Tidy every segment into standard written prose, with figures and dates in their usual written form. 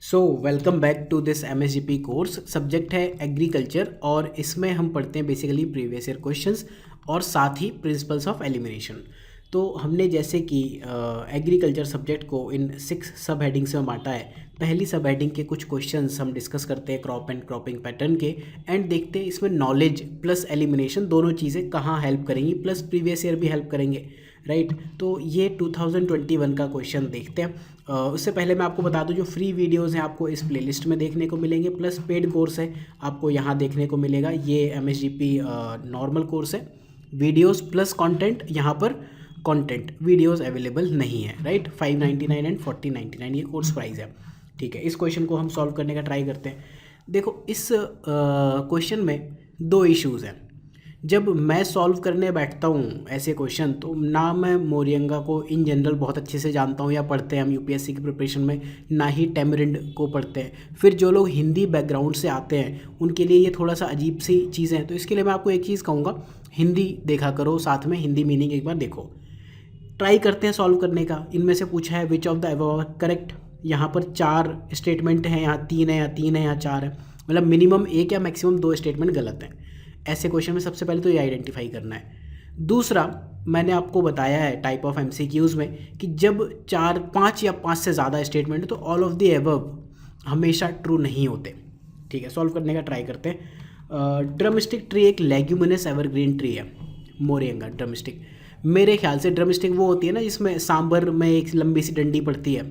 So welcome back to this MSGP course. Subject है agriculture और इसमें हम पढ़ते हैं बेसिकली प्रीवियस ईयर क्वेश्चंस और साथ ही प्रिंसिपल्स ऑफ एलिमिनेशन। तो हमने जैसे कि एग्रीकल्चर सब्जेक्ट को इन 6 सब हेडिंग्स में बांटा है। पहली सब हेडिंग के कुछ क्वेश्चंस हम डिस्कस करते हैं क्रॉप एंड क्रॉपिंग पैटर्न के, एंड देखते हैं इसमें नॉलेज प्लस एलिमिनेशन दोनों चीज़ें कहाँ हेल्प करेंगी, प्लस प्रीवियस ईयर भी हेल्प करेंगे, राइट। तो ये 2021 का क्वेश्चन देखते हैं। उससे पहले मैं आपको बता दूं, जो फ्री वीडियोस हैं आपको इस प्लेलिस्ट में देखने को मिलेंगे, प्लस पेड कोर्स है आपको यहाँ देखने को मिलेगा। ये MSGP नॉर्मल कोर्स है, वीडियोस प्लस कंटेंट। यहाँ पर कंटेंट वीडियोस अवेलेबल नहीं है, राइट। 599 एंड 4099 ये कोर्स प्राइस है, ठीक है। इस क्वेश्चन को हम सॉल्व करने का ट्राई करते हैं। देखो, इस क्वेश्चन में दो इश्यूज़ हैं। जब मैं सॉल्व करने बैठता हूँ ऐसे क्वेश्चन, तो ना मैं मोरिंगा को इन जनरल बहुत अच्छे से जानता हूँ, या पढ़ते हैं हम यूपीएससी की प्रिपरेशन में, ना ही टैमरिंड को पढ़ते हैं। फिर जो लोग हिंदी बैकग्राउंड से आते हैं उनके लिए ये थोड़ा सा अजीब सी चीज़ें हैं। तो इसके लिए मैं आपको एक चीज़ कहूँगा, हिंदी देखा करो, साथ में हिंदी मीनिंग एक बार देखो। ट्राई करते हैं सॉल्व करने का। इनमें से पूछा है which of the above correct. यहाँ पर 4 स्टेटमेंट हैं, यहाँ 3 है, या 3 है, या 4 है, मतलब मिनिमम 1 या मैक्सिमम 2 स्टेटमेंट गलत हैं। ऐसे क्वेश्चन में सबसे पहले तो ये आइडेंटिफाई करना है। दूसरा, मैंने आपको बताया है टाइप ऑफ MCQs में कि जब 4, 5 या 5 से ज़्यादा स्टेटमेंट है तो ऑल ऑफ द एबव हमेशा ट्रू नहीं होते, ठीक है। सॉल्व करने का ट्राई करते हैं। ड्रमस्टिक ट्री एक लेग्यूमिनस एवरग्रीन ट्री है, मोरिंगा ड्रमस्टिक। मेरे ख्याल से ड्रमस्टिक वो होती है ना जिसमें सांबर में एक लंबी सी डंडी पड़ती है।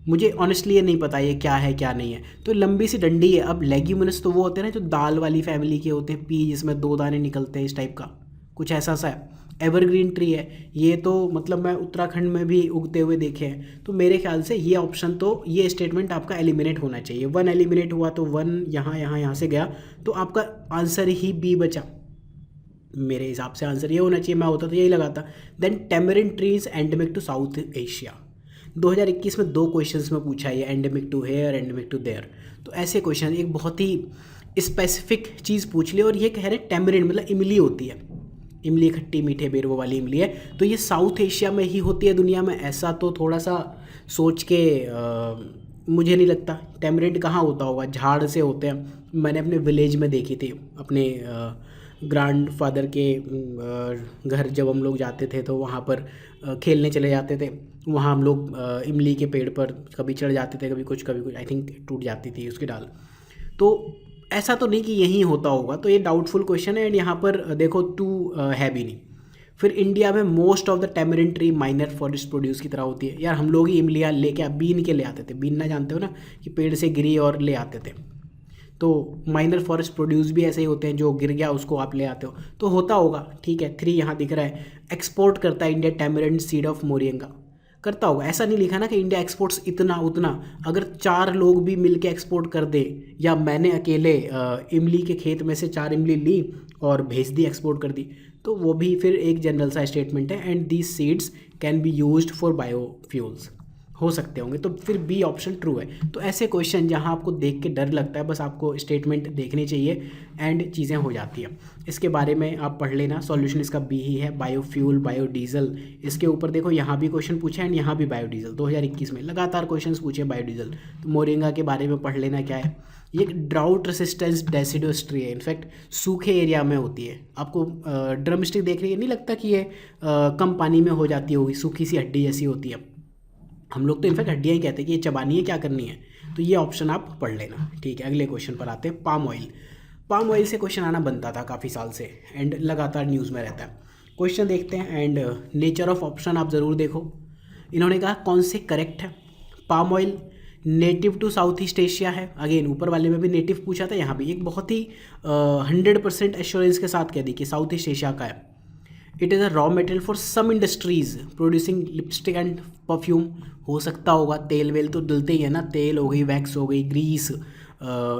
मुझे ऑनेस्टली ये नहीं पता ये क्या है क्या नहीं है। तो लंबी सी डंडी है। अब लेग्यूमिनस तो वो होते हैं ना जो दाल वाली फैमिली के होते हैं, पी जिसमें 2 दाने निकलते हैं, इस टाइप का कुछ ऐसा सा है। एवरग्रीन ट्री है ये, तो मतलब मैं उत्तराखंड में भी उगते हुए देखे हैं। तो मेरे ख्याल से ये ऑप्शन, तो ये स्टेटमेंट आपका एलिमिनेट होना चाहिए। 1 एलिमिनेट हुआ तो 1 यहाँ से गया, तो आपका आंसर ही बी बचा। मेरे हिसाब से आंसर ये होना चाहिए, मैं होता तो यही लगाता। Then tamarind trees endemic to South Asia. 2021 में 2 क्वेश्चंस में पूछा है, endemic to here, endemic to there. तो ऐसे क्वेश्चन एक बहुत ही स्पेसिफिक चीज़ पूछ ली, और ये कह रहे टेमरिन मतलब इमली होती है, इमली खट्टी मीठे बेर वो वाली इमली है। तो ये साउथ एशिया में ही होती है दुनिया में, ऐसा तो थोड़ा सा सोच के मुझे नहीं लगता। टेमरिन कहाँ होता होगा, झाड़ से होते हैं। मैंने अपने विलेज में देखी थी, अपने ग्रैंड फादर के घर जब हम लोग जाते थे तो वहाँ पर खेलने चले जाते थे। वहाँ हम लोग इमली के पेड़ पर कभी चढ़ जाते थे, कभी कुछ आई थिंक टूट जाती थी उसकी डाल। तो ऐसा तो नहीं कि यहीं होता होगा, तो ये डाउटफुल क्वेश्चन है। एंड यहाँ पर देखो 2 है भी नहीं। फिर इंडिया में most of the tamarind tree minor forest produce की तरह होती है। यार हम लोग ही इमलियाँ लेके बीन के ले आते थे, बीन ना जानते हो ना, कि पेड़ से गिरी और ले आते थे। तो माइनर फॉरेस्ट प्रोड्यूस भी ऐसे ही होते हैं, जो गिर गया उसको आप ले आते हो, तो होता होगा, ठीक है। 3 यहाँ दिख रहा है। एक्सपोर्ट करता है India tamarind seed of moringa, करता होगा। ऐसा नहीं लिखा ना कि इंडिया एक्सपोर्ट्स इतना उतना। अगर 4 लोग भी मिलके एक्सपोर्ट कर दे, या मैंने अकेले इमली के खेत में से 4 इमली ली और भेज दी, एक्सपोर्ट कर दी, तो वो भी फिर एक जनरल सा स्टेटमेंट है। And these seeds can be used for biofuels, हो सकते होंगे, तो फिर बी ऑप्शन ट्रू है। तो ऐसे क्वेश्चन जहां आपको देख के डर लगता है, बस आपको स्टेटमेंट देखनी चाहिए एंड चीज़ें हो जाती हैं। इसके बारे में आप पढ़ लेना, सॉल्यूशन इसका बी ही है, बायोफ्यूल, बायोडीजल। इसके ऊपर देखो यहाँ भी क्वेश्चन पूछे एंड यहाँ भी बायोडीजल। 2021 में लगातार क्वेश्चन पूछे बायोडीजल। तो मोरिंगा के बारे में पढ़ लेना क्या है। ये ड्राउट रेसिस्टेंस डेसिडुअस ट्री है, इनफैक्ट सूखे एरिया में होती है। आपको ड्रमस्टिक देख रही है, नहीं लगता कि ये कम पानी में हो जाती होगी, सूखी सी हड्डी जैसी होती है। हम लोग तो इनफैक्ट हड्डियाँ ही कहते हैं कि ये चबानी है, क्या करनी है। तो ये ऑप्शन आप पढ़ लेना, ठीक है। अगले क्वेश्चन पर आते हैं, पाम ऑयल। पाम ऑयल से क्वेश्चन आना बनता था काफ़ी साल से, एंड लगातार न्यूज़ में रहता है। क्वेश्चन देखते हैं, एंड नेचर ऑफ ऑप्शन आप ज़रूर देखो। इन्होंने कहा कौन से करेक्ट है। Palm oil native to South East Asia है। अगेन ऊपर वाले में भी नेटिव पूछा था, यहाँ भी एक बहुत ही 100% एश्योरेंस के साथ कह दी कि साउथ ईस्ट एशिया का है। It is a raw material for some industries producing lipstick and perfume. हो सकता होगा, तेल वेल तो डलते ही है ना, तेल हो गई, वैक्स हो गई, ग्रीस,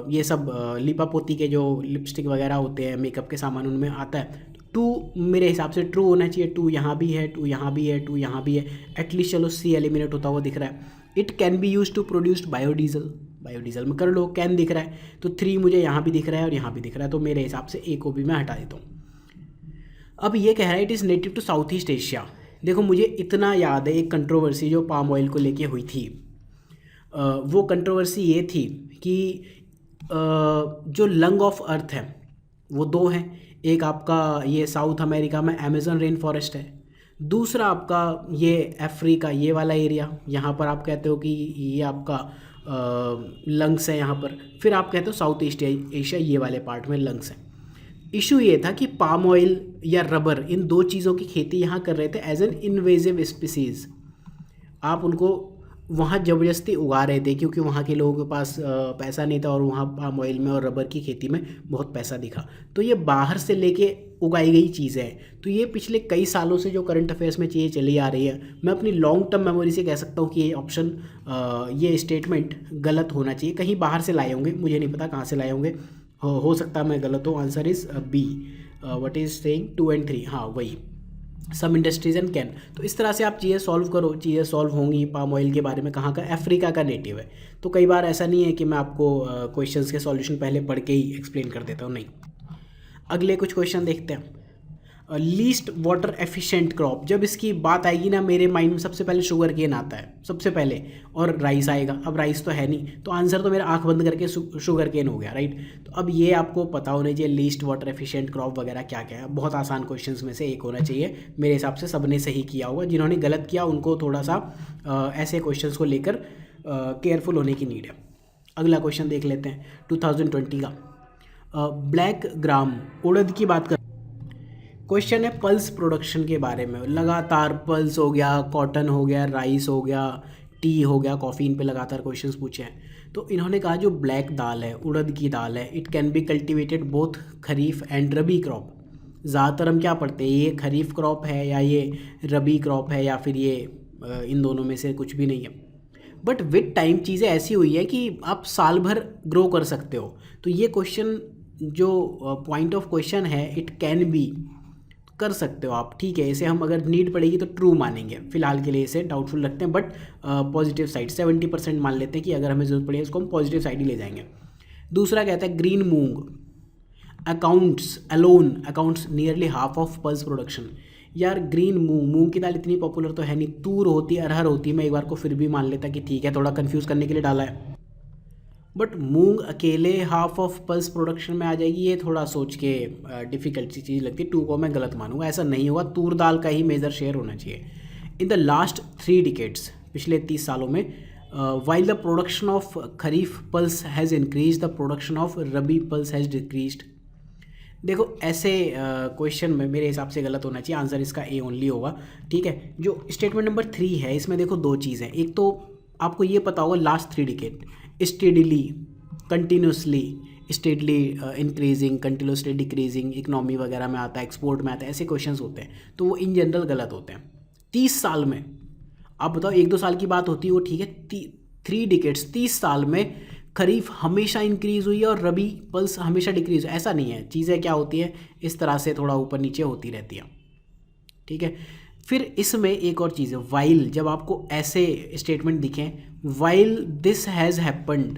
ये सब लिपापोती के जो लिपस्टिक वगैरह होते हैं, मेकअप के सामान, उनमें आता है। 2 मेरे हिसाब से ट्रू होना चाहिए। 2 यहाँ भी है, 2 यहाँ भी है, 2 यहाँ भी है। एटलीस्ट चलो सी एलिमिनेट होता हुआ दिख रहा है। It can be use to produced biodiesel, biodiesel में कर लो, कैन दिख रहा है। तो 3 मुझे यहाँ भी दिख रहा है और यहाँ भी दिख रहा है, तो मेरे हिसाब से ए को भी मैं हटा देता हूँ। अब ये कह रहा है it is native to South East Asia. देखो मुझे इतना याद है, एक कंट्रोवर्सी जो पाम ऑयल को लेके हुई थी। वो कंट्रोवर्सी ये थी कि जो लंग ऑफ अर्थ है वो दो हैं। एक आपका ये साउथ अमेरिका में अमेज़न रेन फॉरेस्ट है, दूसरा आपका ये अफ्रीका ये वाला एरिया, यहाँ पर आप कहते हो कि ये आपका लंग्स है यहाँ पर। फिर आप कहते हो साउथ ईस्ट एशिया ये वाले पार्ट में लंग्स हैं। इशू ये था कि पाम ऑयल या रबर इन दो चीज़ों की खेती यहाँ कर रहे थे एज एन इन्वेजिव स्पीसीज़। आप उनको वहाँ ज़बरदस्ती उगा रहे थे क्योंकि वहाँ के लोगों के पास पैसा नहीं था और वहाँ पाम ऑयल में और रबर की खेती में बहुत पैसा दिखा। तो ये बाहर से लेके उगाई गई चीज़ें हैं। तो ये पिछले कई सालों से जो करंट अफेयर्स में चीज़ें चली आ रही है, मैं अपनी लॉन्ग टर्म मेमोरी से कह सकता हूँ कि ये ऑप्शन ये स्टेटमेंट गलत होना चाहिए। कहीं बाहर से लाए होंगे, मुझे नहीं पता कहाँ से लाए होंगे, हो सकता है मैं गलत हूँ। Answer is B, what is saying 2 and 3, हाँ वही, सम इंडस्ट्रीज एंड कैन। तो इस तरह से आप चीज़ें सॉल्व करो, चीज़ें सॉल्व होंगी। पाम ऑयल के बारे में कहाँ का, अफ्रीका का नेटिव है। तो कई बार ऐसा नहीं है कि मैं आपको क्वेश्चंस के सॉल्यूशन पहले पढ़ के ही एक्सप्लेन कर देता हूँ, नहीं। अगले कुछ क्वेश्चन देखते हैं। लीस्ट वाटर एफिशिएंट क्रॉप, जब इसकी बात आएगी ना मेरे माइंड में सबसे पहले शुगर केन आता है सबसे पहले, और राइस आएगा। अब राइस तो है नहीं, तो आंसर तो मेरा आंख बंद करके शुगर केन हो गया, राइट। तो अब ये आपको पता होना चाहिए लीस्ट वाटर एफिशिएंट क्रॉप वगैरह क्या क्या है। बहुत आसान क्वेश्चंस में से एक होना चाहिए मेरे हिसाब से, सबने सही किया होगा। जिन्होंने गलत किया उनको थोड़ा सा ऐसे क्वेश्चंस को लेकर केयरफुल होने की नीड है। अगला क्वेश्चन देख लेते हैं 2020 का। ब्लैक ग्राम उड़द की बात कर, क्वेश्चन है पल्स प्रोडक्शन के बारे में। लगातार पल्स हो गया, कॉटन हो गया, राइस हो गया, टी हो गया, कॉफ़ी, इन पे लगातार क्वेश्चंस पूछे हैं। तो इन्होंने कहा जो ब्लैक दाल है, उड़द की दाल है, it can be cultivated both kharif and rabi crop. ज़्यादातर हम क्या पढ़ते हैं, ये खरीफ क्रॉप है या ये रबी क्रॉप है या फिर ये इन दोनों में से कुछ भी नहीं है। बट विद टाइम चीज़ें ऐसी हुई है कि आप साल भर ग्रो कर सकते हो। तो ये क्वेश्चन जो पॉइंट ऑफ क्वेश्चन है, इट कैन बी, कर सकते हो आप, ठीक है। इसे हम अगर नीड पड़ेगी तो ट्रू मानेंगे, फिलहाल के लिए इसे डाउटफुल रखते हैं, बट पॉजिटिव साइड 70% मान लेते हैं कि अगर हमें ज़रूरत पड़ेगी इसको हम पॉजिटिव साइड ही ले जाएंगे। दूसरा कहता है green moong accounts nearly half of pulse production. यार ग्रीन मूंग की दाल इतनी पॉपुलर तो है नहीं, तूर होती, अरहर होती, मैं एक बार को फिर भी मान लेता कि ठीक है, थोड़ा कंफ्यूज करने के लिए डाला है। बट मूंग अकेले हाफ ऑफ पल्स प्रोडक्शन में आ जाएगी, ये थोड़ा सोच के डिफ़िकल्ट सी चीज़ लगती है। 2 को मैं गलत मानूंगा, ऐसा नहीं होगा। तूर दाल का ही मेजर शेयर होना चाहिए। इन द लास्ट 3 डिकेड्स, पिछले 30 सालों में, while the production of kharif pulse has increase, the production of rabi pulse has decreased. देखो ऐसे क्वेश्चन में मेरे हिसाब से गलत होना चाहिए, आंसर इसका ए ओनली होगा, ठीक है। जो स्टेटमेंट नंबर 3 है, इसमें देखो 2 चीज़ें। एक तो आपको ये पता होगा last 3 decade steadily, continuously, steadily increasing, continuously decreasing, economy वगैरह में आता है, एक्सपोर्ट में आता है, ऐसे क्वेश्चंस होते हैं। तो वो इन जनरल गलत होते हैं। 30 साल में, आप बताओ 1-2 साल की बात होती है वो ठीक है, 3 डिकेड्स 30 साल में खरीफ हमेशा इंक्रीज़ हुई है और रबी पल्स हमेशा डिक्रीज हुई, ऐसा नहीं है। चीज़ें क्या होती है, इस तरह से थोड़ा ऊपर नीचे होती रहती हैं, ठीक है। फिर इसमें एक और चीज़ है, वाइल, जब आपको ऐसे स्टेटमेंट दिखें, while this has happened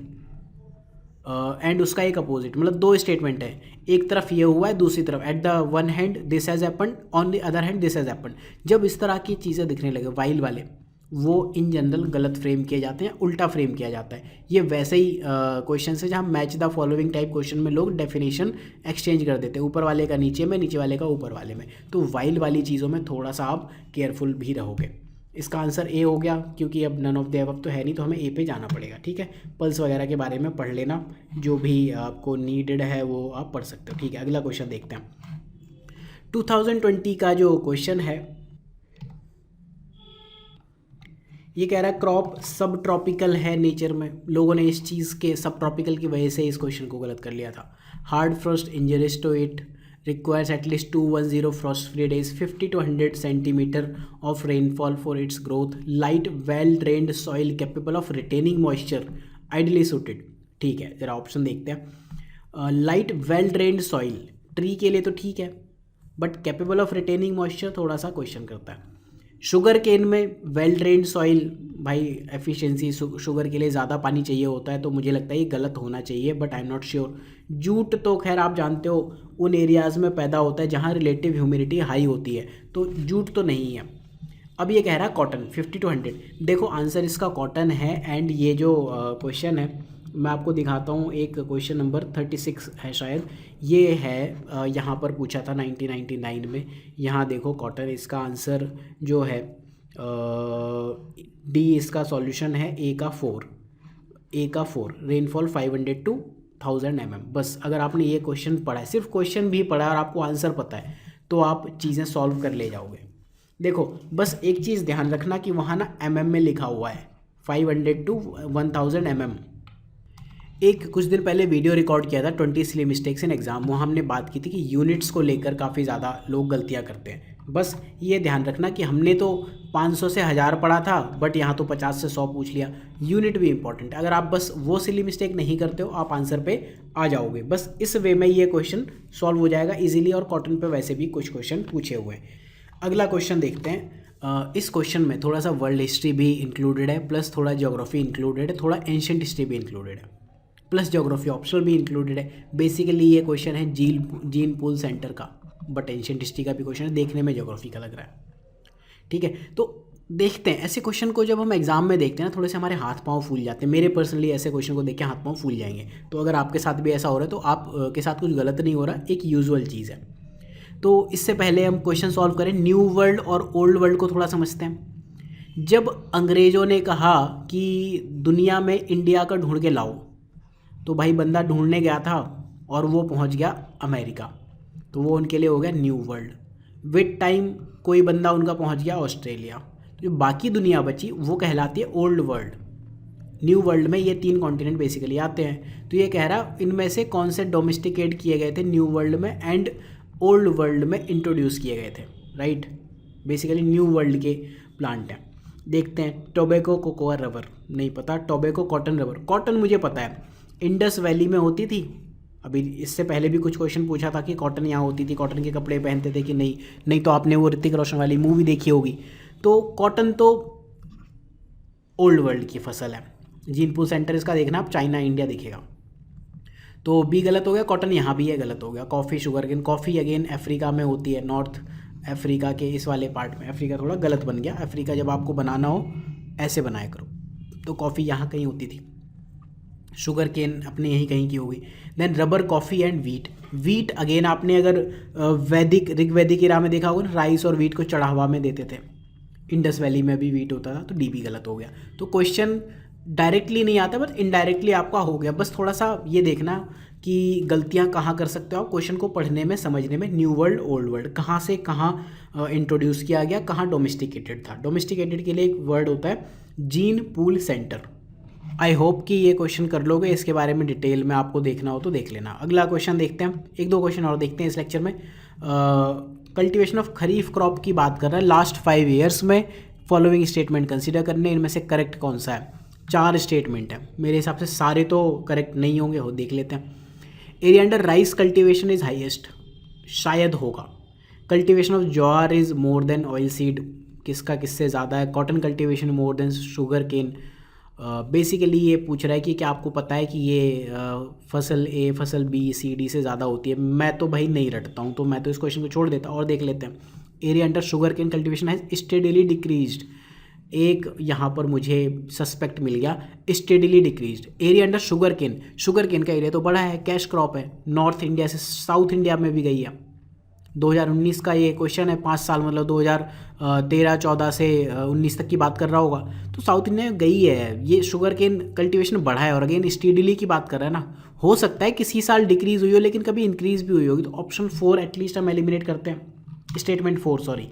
and उसका एक अपोजिट, मतलब 2 स्टेटमेंट है, एक तरफ ये हुआ है, दूसरी तरफ at the one hand this has happened, on the other hand this has happened. जब इस तरह की चीज़ें दिखने लगे वाइल वाले, वो इन जनरल गलत फ्रेम किए जाते हैं, उल्टा फ्रेम किया जाता है। ये वैसे ही क्वेश्चन है जहाँ match the following type question में लोग डेफिनेशन एक्सचेंज कर देते हैं, ऊपर वाले का नीचे में, नीचे वाले का ऊपर वाले में। तो वाइल वाली चीज़ों में थोड़ा सा आप केयरफुल भी रहोगे। इसका आंसर ए हो गया, क्योंकि अब नन ऑफ द अबव तो है नहीं, तो हमें ए पे जाना पड़ेगा, ठीक है। पल्स वगैरह के बारे में पढ़ लेना, जो भी आपको नीडेड है वो आप पढ़ सकते हो, ठीक है। अगला क्वेश्चन देखते हैं 2020 का जो क्वेश्चन है, ये कह रहा है क्रॉप सब ट्रॉपिकल है नेचर में। लोगों ने इस चीज़ के सब ट्रॉपिकल की वजह से इस क्वेश्चन को गलत कर लिया था। Hard frost injuries to it, requires at least 210 frost-free days, 50 to 100 centimeter of rainfall for its growth, light well-drained soil capable of retaining moisture, ideally suited। ठीक है, ज़रा ऑप्शन देखते हैं। Light well drained soil tree के लिए तो ठीक है, but capable of retaining moisture थोड़ा सा क्वेश्चन करता है। शुगर केन में वेल ड्रेन्ड सॉइल, भाई एफिशिएंसी शुगर के लिए ज़्यादा पानी चाहिए होता है, तो मुझे लगता है ये गलत होना चाहिए, but I am not sure. Jute तो खैर आप जानते हो उन एरियाज़ में पैदा होता है जहाँ रिलेटिव ह्यूमिडिटी हाई होती है, तो जूट तो नहीं है। अब ये कह रहा है कॉटन 50 to 100। देखो आंसर इसका कॉटन है। एंड ये जो क्वेश्चन है मैं आपको दिखाता हूँ, एक क्वेश्चन नंबर 36 है शायद, ये है यहाँ पर पूछा था 1999 में। यहाँ देखो कॉटन, इसका आंसर जो है डी इसका सॉल्यूशन है, ए का 4, रेनफॉल 500 to 1000 mm। बस अगर आपने ये क्वेश्चन पढ़ा है, सिर्फ क्वेश्चन भी पढ़ा है और आपको आंसर पता है, तो आप चीज़ें सॉल्व कर ले जाओगे। देखो बस एक चीज़ ध्यान रखना कि वहाँ ना mm में लिखा हुआ है 500 to 1000 mm। एक कुछ दिन पहले वीडियो रिकॉर्ड किया था 20 सिली मिस्टेक्स इन एग्जाम, वहाँ हमने बात की थी कि यूनिट्स को लेकर काफ़ी ज़्यादा लोग गलतियाँ करते हैं। बस ये ध्यान रखना कि हमने तो 500 से 1000 पढ़ा था, बट यहाँ तो 50 से 100 पूछ लिया। यूनिट भी इंपॉर्टेंट है, अगर आप बस वो सिली मिस्टेक नहीं करते हो आप आंसर पे आ जाओगे। बस इस वे में ये क्वेश्चन सॉल्व हो जाएगा इजीली, और कॉटन पे वैसे भी कुछ क्वेश्चन पूछे हुए हैं। अगला क्वेश्चन देखते हैं। इस क्वेश्चन में थोड़ा सा वर्ल्ड हिस्ट्री भी इंक्लूडेड है, प्लस थोड़ा ज्योग्राफी इंक्लूडेड है, थोड़ा एंशिएंट हिस्ट्री भी इंक्लूडेड है, प्लस ज्योग्राफी ऑप्शनल भी इंक्लूडेड है। बेसिकली ये क्वेश्चन है जीन पूल सेंटर का, बट एंशिएंट हिस्ट्री का भी क्वेश्चन है, देखने में ज्योग्राफी का लग रहा है। ठीक है, तो देखते हैं ऐसे क्वेश्चन को जब हम एग्जाम में देखते हैं ना, थोड़े से हमारे हाथ पांव फूल जाते हैं। मेरे पर्सनली ऐसे क्वेश्चन को देख के हाथ पांव फूल जाएंगे। तो अगर आपके साथ भी ऐसा हो रहा है तो आप के साथ कुछ गलत नहीं हो रहा, एक यूजुअल चीज़ है। तो इससे पहले हम क्वेश्चन सॉल्व करें, न्यू वर्ल्ड और ओल्ड वर्ल्ड को थोड़ा समझते हैं। जब अंग्रेज़ों ने कहा कि दुनिया में इंडिया का ढूंढ के लाओ, तो भाई बंदा ढूंढने गया था और वो पहुंच गया अमेरिका, तो वो उनके लिए हो गया न्यू वर्ल्ड। विद टाइम कोई बंदा उनका पहुंच गया ऑस्ट्रेलिया, जो बाकी दुनिया बची वो कहलाती है ओल्ड वर्ल्ड। न्यू वर्ल्ड में ये 3 कॉन्टिनेंट बेसिकली आते हैं। तो ये कह रहा इनमें से कौन से डोमेस्टिकेट किए गए थे न्यू वर्ल्ड में एंड ओल्ड वर्ल्ड में इंट्रोड्यूस किए गए थे, राइट। बेसिकली न्यू वर्ल्ड के प्लांट हैं। देखते हैं, टोबैको कोकोआ रबर नहीं पता, टोबैको कॉटन रबर। कॉटन मुझे पता है, इंडस वैली में होती थी। अभी इससे पहले भी कुछ क्वेश्चन पूछा था कि कॉटन यहाँ होती थी, कॉटन के कपड़े पहनते थे कि नहीं। नहीं तो आपने वो ऋतिक रोशन वाली मूवी देखी होगी। तो कॉटन तो ओल्ड वर्ल्ड की फसल है। जीनपुर सेंटर इसका देखना आप, चाइना इंडिया दिखेगा। तो बी गलत हो गया, कॉटन यहाँ भी है गलत हो गया। Coffee sugar cane, coffee again Africa में होती है, नॉर्थ अफ्रीका के इस वाले पार्ट में। अफ्रीका थोड़ा गलत बन गया, अफ्रीका जब आपको बनाना हो ऐसे बनाया करो। तो कॉफ़ी यहाँ कहीं होती थी, शुगर केन अपने यहीं कहीं की होगी। Then rubber, coffee and wheat again आपने अगर ऋग्वैदिक इरा में देखा होगा ना, राइस और वीट को चढ़ावा में देते थे। इंडस वैली में भी वीट होता था, तो डी भी गलत हो गया। तो क्वेश्चन डायरेक्टली नहीं आता बट इनडायरेक्टली आपका हो गया। बस थोड़ा सा ये देखना कि गलतियाँ कहाँ कर सकते हो आप क्वेश्चन को पढ़ने में, समझने में। न्यू वर्ल्ड ओल्ड वर्ल्ड कहाँ से कहाँ इंट्रोड्यूस किया गया, कहाँ डोमेस्टिकेटेड था। डोमेस्टिकेटेड के लिए एक वर्ड होता है gene pool centre. I hope कि ये क्वेश्चन कर लोगे, इसके बारे में डिटेल में आपको देखना हो तो देख लेना। अगला क्वेश्चन देखते हैं, 1-2 क्वेश्चन और देखते हैं इस लेक्चर में। कल्टीवेशन ऑफ खरीफ क्रॉप की बात कर रहा है। लास्ट 5 ईयर्स में फॉलोइंग स्टेटमेंट कंसिडर करने, इनमें से करेक्ट कौन सा है। 4 स्टेटमेंट है, मेरे हिसाब से सारे तो करेक्ट नहीं होंगे, हो देख लेते हैं। Area under rice cultivation is highest, शायद होगा। Cultivation of jowar is more than oil seed, किसका किससे ज़्यादा है। Cotton cultivation more than sugar cane. Basically ये पूछ रहा है कि क्या आपको पता है कि ये फसल ए फसल बी सी डी से ज़्यादा होती है। मैं तो भाई नहीं रटता हूँ, तो मैं तो इस क्वेश्चन को छोड़ देता और देख लेते हैं। Area under sugar cane cultivation है स्टेडीली डिक्रीज्ड, एक यहाँ पर मुझे सस्पेक्ट मिल गया, steadily decreased. Area under sugar cane का एरिया तो बड़ा है, कैश क्रॉप है, नॉर्थ इंडिया से साउथ इंडिया में भी गई है। 2019 का ये क्वेश्चन है, 5 साल मतलब 2013-14 से 19 तक की बात कर रहा होगा, तो साउथ इंडिया में गई है। ये शुगर केन कल्टीवेशन बढ़ा है और अगेन स्टेडीली की बात कर रहा है ना। हो सकता है किसी साल डिक्रीज़ हुई हो लेकिन कभी इंक्रीज़ भी हुई होगी। तो ऑप्शन 4 एटलीस्ट हम एलिमिनेट करते हैं, स्टेटमेंट 4 सॉरी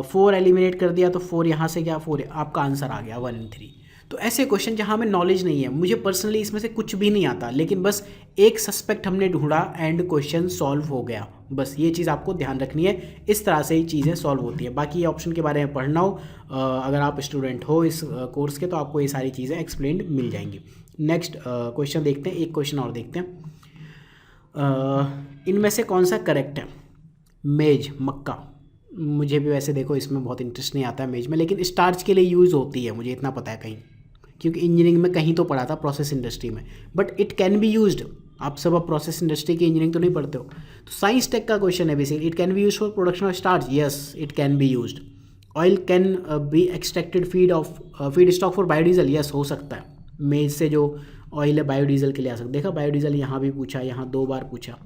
4 एलिमिनेट कर दिया। तो 4 यहाँ से क्या 4 आपका आंसर आ गया 1 and 3। तो ऐसे क्वेश्चन जहाँ हमें नॉलेज नहीं है, मुझे पर्सनली इसमें से कुछ भी नहीं आता, लेकिन बस एक सस्पेक्ट हमने ढूंढा एंड क्वेश्चन सॉल्व हो गया। बस ये चीज़ आपको ध्यान रखनी है, इस तरह से ही चीज़ें सॉल्व होती है। बाकी ये ऑप्शन के बारे में पढ़ना हो, अगर आप स्टूडेंट हो इस कोर्स के, तो आपको ये सारी चीज़ें एक्सप्लेन्ड मिल जाएंगी। नेक्स्ट क्वेश्चन देखते हैं, एक क्वेश्चन और देखते हैं। इनमें से कौन सा करेक्ट है। मेज, मक्का, मुझे भी वैसे देखो इसमें बहुत इंटरेस्ट नहीं आता है मेज में, लेकिन स्टार्च के लिए यूज़ होती है, मुझे इतना पता है कहीं, क्योंकि इंजीनियरिंग में कहीं तो पढ़ा था प्रोसेस इंडस्ट्री में। But it can be used, आप सब अब प्रोसेस इंडस्ट्री की इंजीनियरिंग तो नहीं पढ़ते हो। तो साइंस टेक का क्वेश्चन है basically, it can be use for production of starch, yes it can be used. Oil can be extracted feed stock for biodiesel, yes हो सकता है, मेज से जो ऑयल है बायोडीजल के लिए आ सकता है। देखा बायोडीजल यहाँ भी पूछा, यहाँ 2 बार पूछा।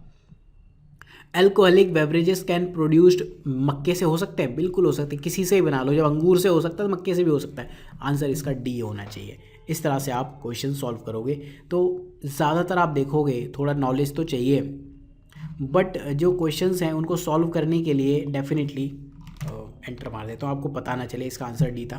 एल्कोहलिक बेवरेजेस कैन प्रोड्यूस्ड, मक्के से हो सकते हैं, बिल्कुल हो सकते हैं, किसी से ही बना लो, जब अंगूर से हो सकता है तो मक्के से भी हो सकता है। आंसर इसका डी होना चाहिए। इस तरह से आप क्वेश्चन सॉल्व करोगे तो ज़्यादातर आप देखोगे थोड़ा नॉलेज तो चाहिए, बट जो क्वेश्चंस हैं उनको सॉल्व करने के लिए डेफिनेटली एंटर मार दे तो आपको पता ना चले इसका आंसर डी था।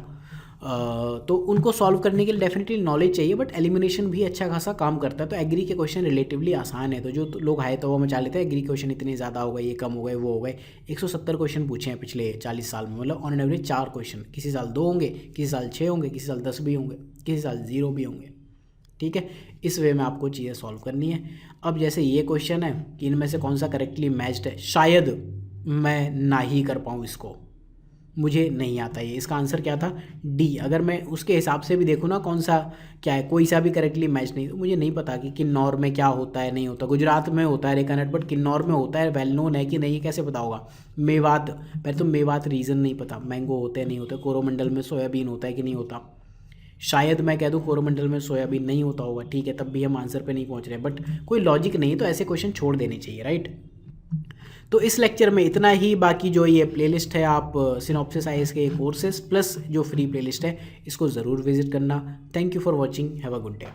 तो उनको सॉल्व करने के लिए डेफिनेटली नॉलेज चाहिए, बट एलिमिनेशन भी अच्छा खासा काम करता है। तो एग्री के क्वेश्चन रिलेटिवली आसान है, तो जो लोग हाई तो वो मचा लेते हैं एग्री क्वेश्चन इतने ज़्यादा हो गए, ये कम हो गए, वो हो गए। 170 क्वेश्चन पूछे हैं पिछले 40 साल में, मतलब ऑन एन एवरेज 4 क्वेश्चन, किसी साल 2 होंगे, किसी साल 6 होंगे, किसी साल 10 भी होंगे, किसी साल 0 भी होंगे। ठीक है, इस वे में आपको चीज़ें सॉल्व करनी है। अब जैसे ये क्वेश्चन है कि इनमें से कौन सा करेक्टली मैच्ड है, शायद मैं ना ही कर पाऊँ इसको, मुझे नहीं आता ये, इसका आंसर क्या था डी। अगर मैं उसके हिसाब से भी देखूँ ना कौन सा क्या है, कोई सा भी करेक्टली मैच नहीं, तो मुझे नहीं पता कि किन्नौर में क्या होता है, नहीं होता। गुजरात में होता है रेका नट, बट किन्नौर में होता है, वेल नोन है कि नहीं, कैसे पता होगा। मेवात, पहले तो मेवात रीजन नहीं पता, मैंगो होते हैं नहीं होते। कोरोमंडल में सोयाबीन होता है कि नहीं होता, शायद मैं कह दूँ कोरोमंडल में सोयाबीन नहीं होता होगा, ठीक है, तब भी हम आंसर पे नहीं पहुँच रहे, बट कोई लॉजिक नहीं है, तो ऐसे क्वेश्चन छोड़ देने चाहिए, राइट। तो इस लेक्चर में इतना ही। बाकी जो ये प्लेलिस्ट है, आप सिनॉप्सिस आईएएस के कोर्सेज प्लस जो फ्री प्लेलिस्ट है, इसको ज़रूर विजिट करना। Thank you for watching, have a good day.